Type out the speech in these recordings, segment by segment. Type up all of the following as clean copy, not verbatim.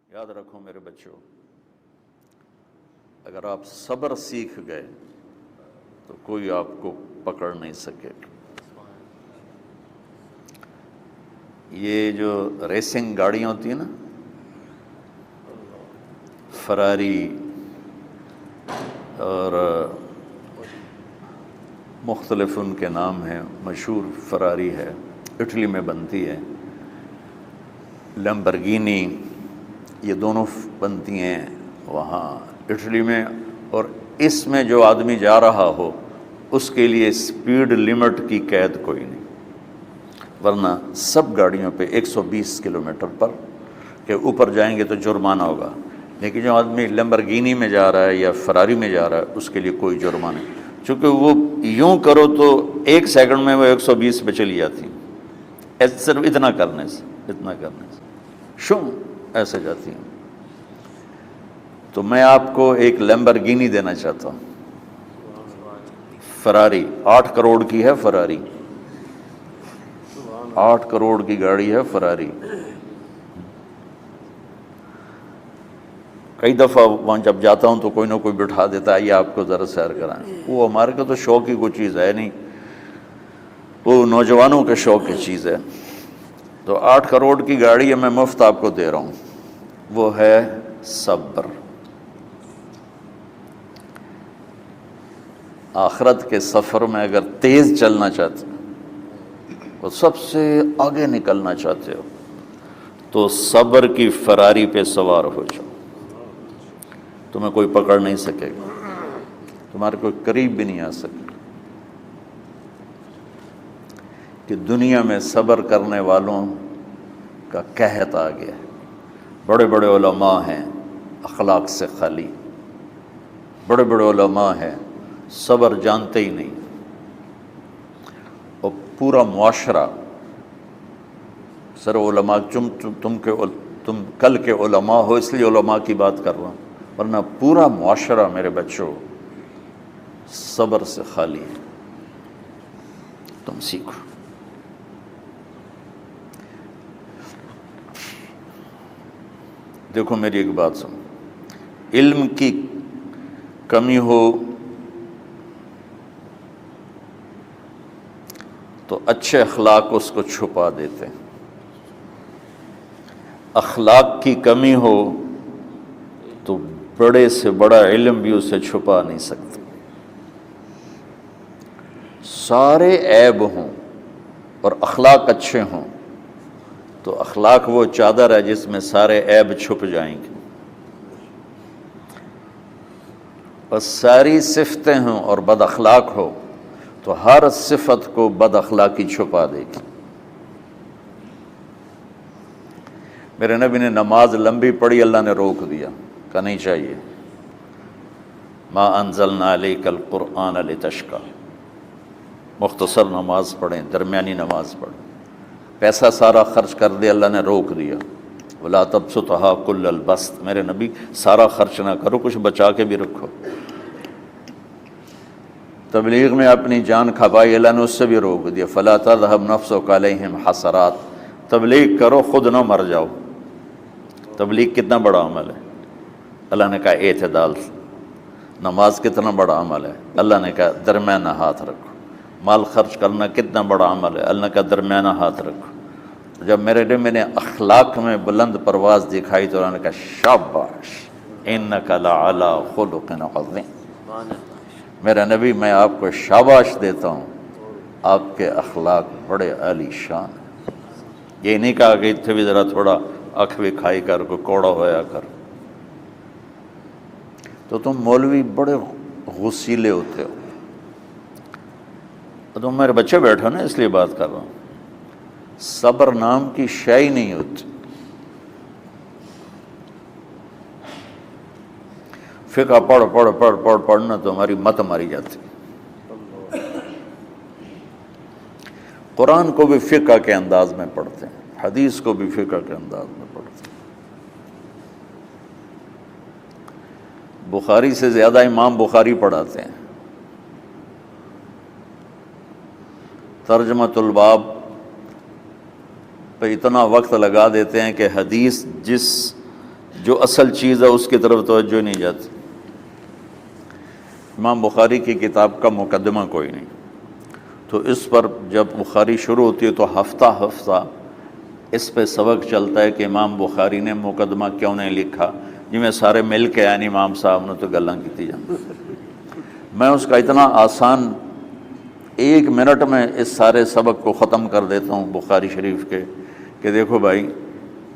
یاد رکھو میرے بچوں، اگر آپ صبر سیکھ گئے تو کوئی آپ کو پکڑ نہیں سکے گا۔ یہ جو ریسنگ گاڑیاں ہوتی ہیں نا، فراری اور مختلف ان کے نام ہیں، مشہور فراری ہے، اٹلی میں بنتی ہے، لمبرگینی، یہ دونوں بنتی ہیں وہاں اٹلی میں، اور اس میں جو آدمی جا رہا ہو اس کے لیے سپیڈ لمٹ کی قید کوئی نہیں، ورنہ سب گاڑیوں پہ 120 کلومیٹر پر کہ اوپر جائیں گے تو جرمانہ ہوگا، لیکن جو آدمی لمبرگینی میں جا رہا ہے یا فراری میں جا رہا ہے اس کے لیے کوئی جرمانہ نہیں، چونکہ وہ یوں کرو تو 1 سیکنڈ میں وہ 120 پہ چلی جاتی ہیں، صرف اتنا کرنے سے شوں ایسے جاتی ہیں۔ تو میں آپ کو ایک لمبرگینی دینا چاہتا ہوں، فراری 8 کروڑ کی ہے، فراری 8 کروڑ کی گاڑی ہے فراری۔ کئی دفعہ وہاں جب جاتا ہوں تو کوئی نہ کوئی بٹھا دیتا ہے، یہ آپ کو ذرا سیر کرائیں، وہ ہمارے کو تو شوق کی کوئی چیز ہے نہیں، وہ نوجوانوں کے شوق کی چیز ہے۔ تو 8 کروڑ کی گاڑی ہے، میں مفت آپ کو دے رہا ہوں، وہ ہے صبر۔ آخرت کے سفر میں اگر تیز چلنا چاہتے اور سب سے آگے نکلنا چاہتے ہو تو صبر کی فراری پہ سوار ہو جاؤ، تمہیں کوئی پکڑ نہیں سکے گا، تمہارے کوئی قریب بھی نہیں آ سکے گا، کہ دنیا میں صبر کرنے والوں کا قحط آ گیا ہے۔ بڑے بڑے علماء ہیں اخلاق سے خالی، بڑے بڑے علماء ہیں صبر جانتے ہی نہیں، اور پورا معاشرہ سر علماء، تم کل کے علماء ہو اس لیے علماء کی بات کر رہا ہوں، ورنہ پورا معاشرہ میرے بچوں صبر سے خالی ہے۔ تم سیکھو۔ دیکھو میری ایک بات سنو، علم کی کمی ہو تو اچھے اخلاق اس کو چھپا دیتے ہیں، اخلاق کی کمی ہو تو بڑے سے بڑا علم بھی اسے چھپا نہیں سکتا۔ سارے عیب ہوں اور اخلاق اچھے ہوں تو اخلاق وہ چادر ہے جس میں سارے عیب چھپ جائیں گے، اور ساری صفتیں ہوں اور بد اخلاق ہو تو ہر صفت کو بد اخلاقی چھپا دے گی۔ میرے نبی نے نماز لمبی پڑھی، اللہ نے روک دیا، کہا نہیں چاہیے، ما انزلنا علیک القرآن لتشقی، مختصر نماز پڑھیں، درمیانی نماز پڑھیں، پیسہ سارا خرچ کر دے، اللہ نے روک دیا، ولا تبسطھا کل البسط، میرے نبی سارا خرچ نہ کرو، کچھ بچا کے بھی رکھو۔ تبلیغ میں اپنی جان کھپائی، اللہ نے اس سے بھی روک دیا، فلا تذهب نفسک علیہم حسرات، تبلیغ کرو خود نہ مر جاؤ۔ تبلیغ کتنا بڑا عمل ہے، اللہ نے کہا اعتدال سے۔ نماز کتنا بڑا عمل ہے، اللہ نے کہا درمیانہ ہاتھ رکھو۔ مال خرچ کرنا کتنا بڑا عمل ہے، اللہ نے کہا درمیانہ ہاتھ رکھو۔ جب میرے نبی نے اخلاق میں بلند پرواز دکھائی تو اللہ نے کہا شاباش انک لعلی خلق عظیم، میرا نبی میں آپ کو شاباش دیتا ہوں، آپ کے اخلاق بڑے عالی شان ہیں۔ یہ نہیں کہا کہ اتنے بھی ذرا تھوڑا اکھ بھی کھائی کر، کو کوڑا ہویا کر۔ تو تم مولوی بڑے غسیلے ہوتے ہو، تم میرے بچے بیٹھو نا اس لیے بات کر رہا ہوں، صبر نام کی شے ہی نہیں ہوتی۔ فقہ پڑھنا تو ہماری مت ماری جاتی، قرآن کو بھی فقہ کے انداز میں پڑھتے ہیں، حدیث کو بھی فقہ کے انداز میں پڑھتے ہیں۔ بخاری سے زیادہ امام بخاری پڑھاتے ہیں، ترجمۃ الباب پہ اتنا وقت لگا دیتے ہیں کہ حدیث جو اصل چیز ہے اس کی طرف توجہ نہیں جاتی۔ امام بخاری کی کتاب کا مقدمہ کوئی نہیں، تو اس پر جب بخاری شروع ہوتی ہے تو ہفتہ ہفتہ اس پہ سبق چلتا ہے کہ امام بخاری نے مقدمہ کیوں نہیں لکھا، جی میں سارے مل کے یعنی امام صاحب نے تو گلاں کی جان۔ میں اس کا اتنا آسان 1 منٹ میں اس سارے سبق کو ختم کر دیتا ہوں بخاری شریف کے، کہ دیکھو بھائی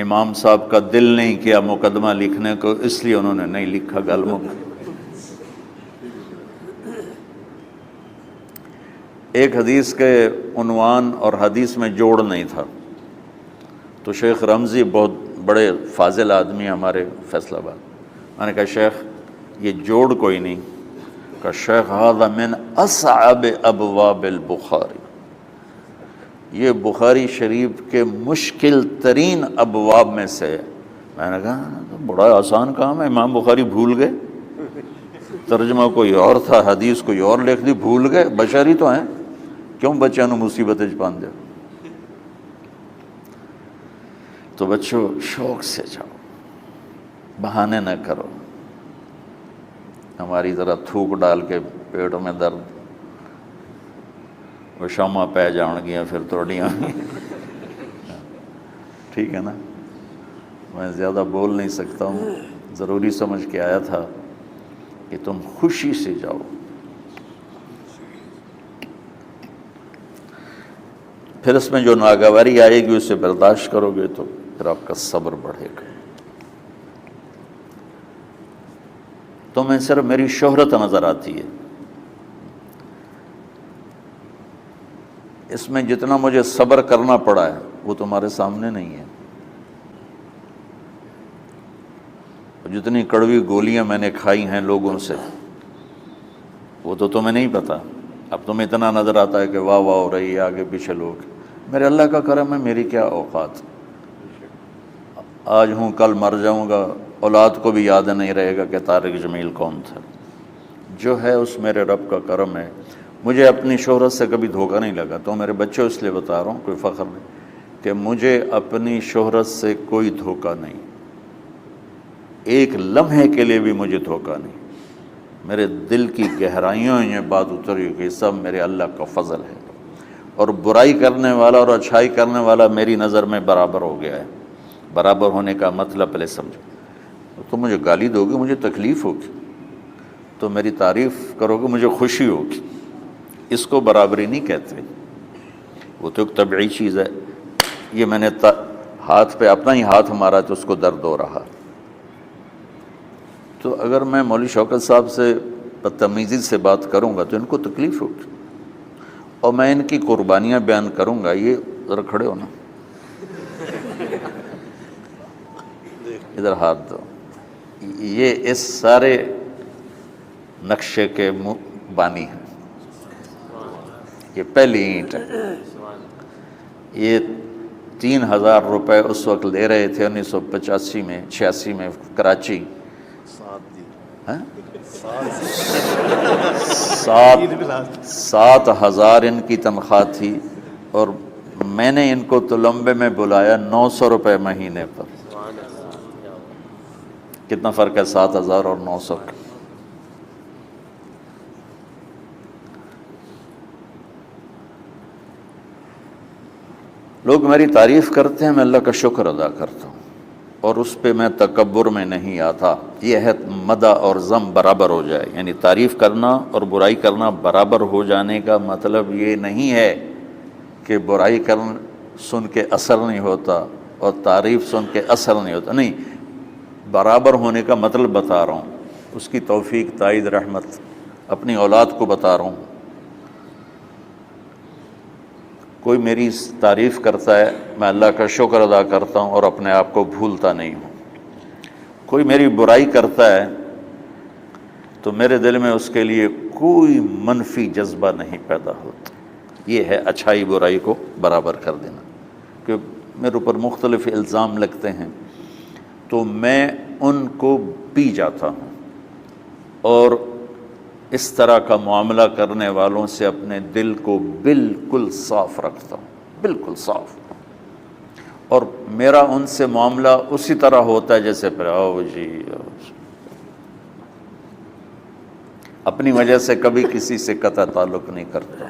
امام صاحب کا دل نہیں کیا مقدمہ لکھنے کو، اس لیے انہوں نے نہیں لکھا۔ گلموں ایک حدیث کے عنوان اور حدیث میں جوڑ نہیں تھا، تو شیخ رمزی بہت بڑے فاضل آدمی ہمارے فیصل آباد، میں نے کہا شیخ یہ جوڑ کوئی نہیں، کہا شیخ ھذا من اصعب ابواب البخاری، یہ بخاری شریف کے مشکل ترین ابواب میں سے۔ میں نے کہا تو بڑا آسان کام ہے، امام بخاری بھول گئے، ترجمہ کوئی اور تھا، حدیث کوئی اور لکھ دی، بھول گئے، بشر ہی تو ہیں، کیوں بچوں نے مصیبت پان دے۔ تو بچوں شوق سے جاؤ، بہانے نہ کرو، ہماری ذرا تھوک ڈال کے پیٹوں میں درد، وہ شامہ پہ جان گیا پھر توڑیاں، ٹھیک ہے نا۔ میں زیادہ بول نہیں سکتا ہوں، ضروری سمجھ کے آیا تھا کہ تم خوشی سے جاؤ۔ پھر اس میں جو ناگواری آئے گی اسے برداشت کرو گے تو پھر آپ کا صبر بڑھے گا۔ تو میں صرف میری شہرت نظر آتی ہے، اس میں جتنا مجھے صبر کرنا پڑا ہے وہ تمہارے سامنے نہیں ہے، جتنی کڑوی گولیاں میں نے کھائی ہیں لوگوں سے وہ تو تمہیں نہیں پتا۔ اب تمہیں اتنا نظر آتا ہے کہ واہ واہ ہو رہی ہے آگے پیچھے لوگ، میرے اللہ کا کرم ہے، میری کیا اوقات، آج ہوں کل مر جاؤں گا، اولاد کو بھی یاد نہیں رہے گا کہ طارق جمیل کون تھا۔ جو ہے اس میرے رب کا کرم ہے، مجھے اپنی شہرت سے کبھی دھوکہ نہیں لگا۔ تو میرے بچوں اس لیے بتا رہا ہوں، کوئی فخر نہیں، کہ مجھے اپنی شہرت سے کوئی دھوکہ نہیں، ایک لمحے کے لیے بھی مجھے دھوکہ نہیں۔ میرے دل کی گہرائیوں یہ بات اتری کہ سب میرے اللہ کا فضل ہے، اور برائی کرنے والا اور اچھائی کرنے والا میری نظر میں برابر ہو گیا ہے۔ برابر ہونے کا مطلب پہلے سمجھو، تو مجھے گالی دو گے مجھے تکلیف ہوگی، تو میری تعریف کرو گے مجھے خوشی ہوگی، اس کو برابری نہیں کہتے، وہ تو ایک طبعی چیز ہے۔ یہ میں نے ہاتھ پہ اپنا ہی ہاتھ مارا تو اس کو درد ہو رہا، تو اگر میں مولوی شوکت صاحب سے بدتمیزی سے بات کروں گا تو ان کو تکلیف ہوگی، اور میں ان کی قربانیاں بیان کروں گا۔ یہ ذرا کھڑے ہونا، ادھر ہاتھ دو، یہ اس سارے نقشے کے بانی ہیں، یہ پہلی اینٹ ہے۔ یہ 3000 روپے اس وقت لے رہے تھے 1985 میں 86 میں کراچی، 7,000 ان کی تنخواہ تھی، اور میں نے ان کو تلمبے میں بلایا 900 روپے مہینے پر۔ کتنا فرق ہے 7,000 اور 900 کا؟ لوگ میری تعریف کرتے ہیں، میں اللہ کا شکر ادا کرتا ہوں، اور اس پہ میں تکبر میں نہیں آتا۔ یہ ہے مدح اور ذم برابر ہو جائے، یعنی تعریف کرنا اور برائی کرنا برابر ہو جانے کا مطلب یہ نہیں ہے کہ برائی سن کے اثر نہیں ہوتا اور تعریف سن کے اثر نہیں ہوتا، نہیں، برابر ہونے کا مطلب بتا رہا ہوں، اس کی توفیق تائید رحمت اپنی اولاد کو بتا رہا ہوں۔ کوئی میری تعریف کرتا ہے میں اللہ کا شکر ادا کرتا ہوں اور اپنے آپ کو بھولتا نہیں ہوں، کوئی میری برائی کرتا ہے تو میرے دل میں اس کے لیے کوئی منفی جذبہ نہیں پیدا ہوتا۔ یہ ہے اچھائی برائی کو برابر کر دینا۔ کہ میرے اوپر مختلف الزام لگتے ہیں تو میں ان کو پی جاتا ہوں، اور اس طرح کا معاملہ کرنے والوں سے اپنے دل کو بالکل صاف رکھتا ہوں، بالکل صاف، اور میرا ان سے معاملہ اسی طرح ہوتا ہے جیسے پھر آؤ جی اپنی وجہ سے کبھی کسی سے قطع تعلق نہیں کرتا۔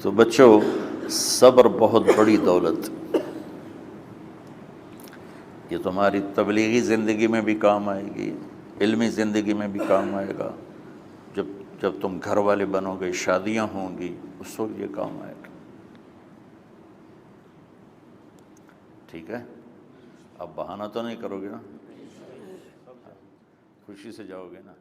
تو بچوں، صبر بہت بڑی دولت، یہ تمہاری تبلیغی زندگی میں بھی کام آئے گی، علمی زندگی میں بھی کام آئے گا، جب تم گھر والے بنو گے، شادیاں ہوں گی، اس وقت یہ کام آئے گا۔ ٹھیک ہے، اب بہانہ تو نہیں کرو گے نا، خوشی سے جاؤ گے نا۔